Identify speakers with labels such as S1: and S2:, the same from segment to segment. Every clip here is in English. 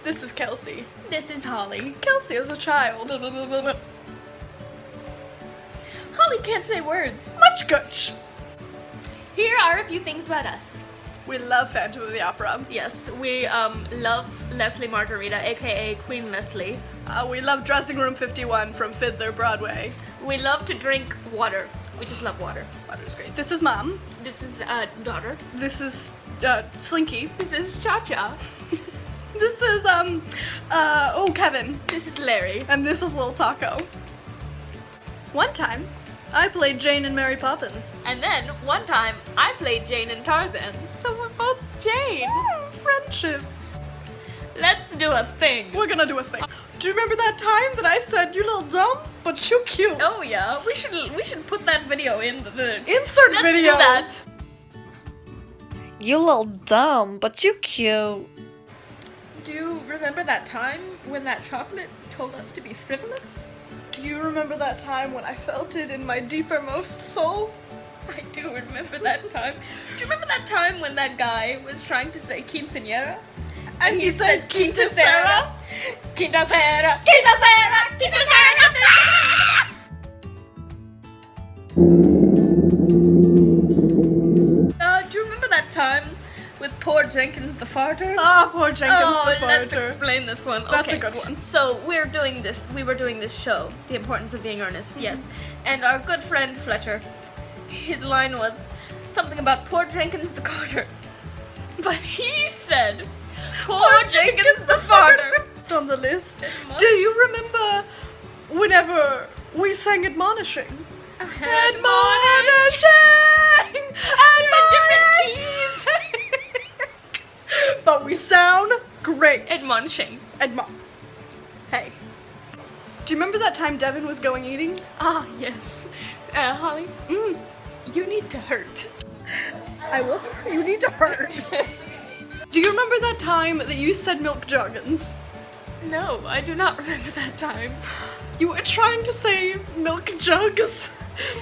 S1: This is Kelsey.
S2: This is Holly.
S1: Kelsey is a child.
S2: Holly can't say words.
S1: Much good.
S2: Here are a few things about us.
S1: We love Phantom of the Opera.
S2: Yes, we love Leslie Margarita, aka Queen Leslie.
S1: We love Dressing Room 51 from Fiddler Broadway.
S2: We love to drink water. We just love water.
S1: Water's great. This is Mom.
S2: This is daughter.
S1: This is Slinky.
S2: This is Cha-Cha.
S1: This is Kevin.
S2: This is Larry.
S1: And this is Little Taco. One time, I played Jane and Mary Poppins.
S2: And then one time I played Jane and Tarzan, so we're both Jane.
S1: Friendship.
S2: Let's do a thing.
S1: We're gonna do a thing. Do you remember that time that I said you're a little dumb, but you cute?
S2: Oh yeah, we should put that video in the
S1: insert
S2: Let's
S1: video.
S2: do that.
S3: You little dumb, but you cute.
S2: Do you remember that time when that chocolate told us to be frivolous?
S1: Do you remember that time when I felt it in my deepermost soul?
S2: I do remember that time. Do you remember that time when that guy was trying to say quinceañera?
S1: And he said
S2: quintasera. Quintasera. Quintasera. Quintasera. Do you remember that time with poor Jenkins the farter?
S1: Ah, poor Jenkins the farter.
S2: Let's explain this one.
S1: That's
S2: okay.
S1: a good one.
S2: So we were doing this show, The Importance of Being Earnest, yes. And our good friend Fletcher, his line was something about poor Jenkins the carter. But he said, poor Jenkins the farter.
S1: It's on the list. Do you remember whenever we sang Admonishing? Admonishing! Admonishing! But we sound great.
S2: Admonishing.
S1: Hey. Do you remember that time Devin was going eating?
S2: Ah, yes. Holly, you need to hurt.
S1: I will. You need to hurt. Do you remember that time that you said milk juggins?
S2: No, I do not remember that time.
S1: You were trying to say milk jugs,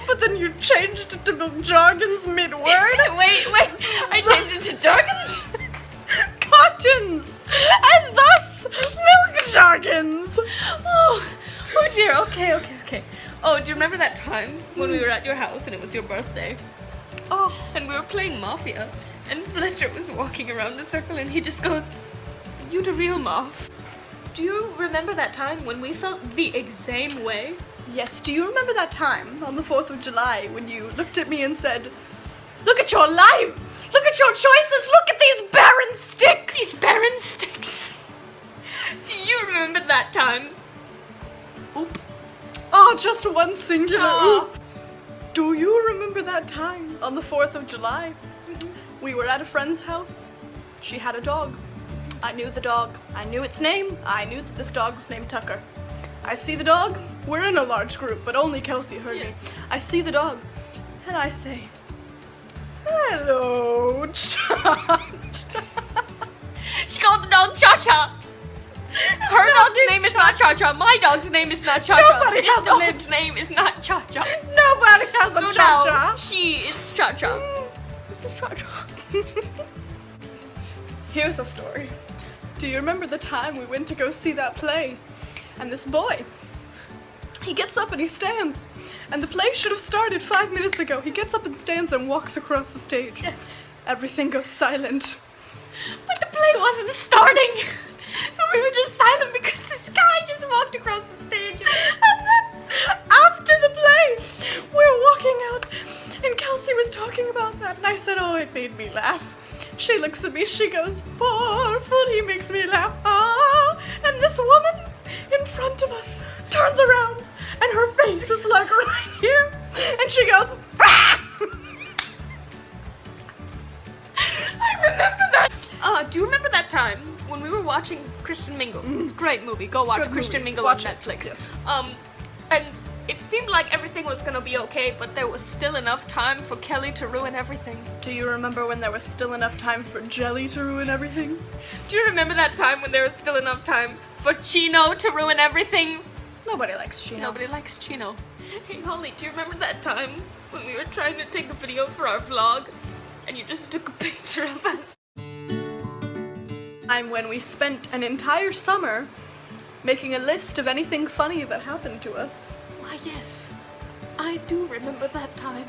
S1: but then you changed it to milk joggins mid-word.
S2: wait, I changed it to juggins?
S1: Cottons! And thus, milk joggins!
S2: Oh dear, okay. Oh, do you remember that time when we were at your house and it was your birthday?
S1: Oh.
S2: And we were playing Mafia, and Fletcher was walking around the circle and he just goes, "You the real Moff." Do you remember that time when we felt the exact way?
S1: Yes, do you remember that time on the 4th of July when you looked at me and said, "Look at your life! Look at your choices! Look at these barren sticks!"
S2: These barren sticks. Do you remember that time?
S1: Oop. Oh, just one singular
S2: Oh.
S1: oop. Do you remember that time on the 4th of July? We were at a friend's house. She had a dog. I knew the dog. I knew its name. I knew that this dog was named Tucker. I see the dog. We're in a large group, but only Kelsey heard
S2: Yes.
S1: me. I see the dog, and I say, "Hello, Cha-Cha."
S2: She called the dog Cha-Cha. Her dog's name is not Cha-Cha. My dog's name is not Cha-Cha.
S1: Nobody
S2: This
S1: has a
S2: dog's name is not Cha-Cha.
S1: Nobody has a
S2: So
S1: Cha-Cha.
S2: now, she is Cha-Cha. This is Cha-Cha.
S1: Here's a story. Do you remember the time we went to go see that play? And this boy, he gets up and he stands. And the play should have started 5 minutes ago. He gets up and stands and walks across the stage.
S2: Yes.
S1: Everything goes silent.
S2: But the play wasn't starting. So we were just silent because this guy just walked across the stage.
S1: And then, after the play, we're walking out, and Kelsey was talking about that, and I said, "Oh, it made me laugh." She looks at me, she goes, "Poor fool, he makes me laugh." Ah! And this woman in front of us turns around, and her face is like right here, and she goes, "Ah!"
S2: I remember that. Do you remember that time when we were watching Christian Mingle? Great movie. Go watch
S1: Good
S2: Christian
S1: movie.
S2: Mingle
S1: Watch
S2: on
S1: it.
S2: Netflix.
S1: Yes.
S2: And it seemed like everything was gonna be okay, but there was still enough time for Kelly to ruin everything.
S1: Do you remember when there was still enough time for Jelly to ruin everything?
S2: Do you remember that time when there was still enough time for Chino to ruin everything?
S1: Nobody likes Chino.
S2: Nobody likes Chino. Hey Holly, do you remember that time when we were trying to take a video for our vlog and you just took a picture of us?
S1: Time when we spent an entire summer making a list of anything funny that happened to us.
S2: Why, yes. I do remember that time.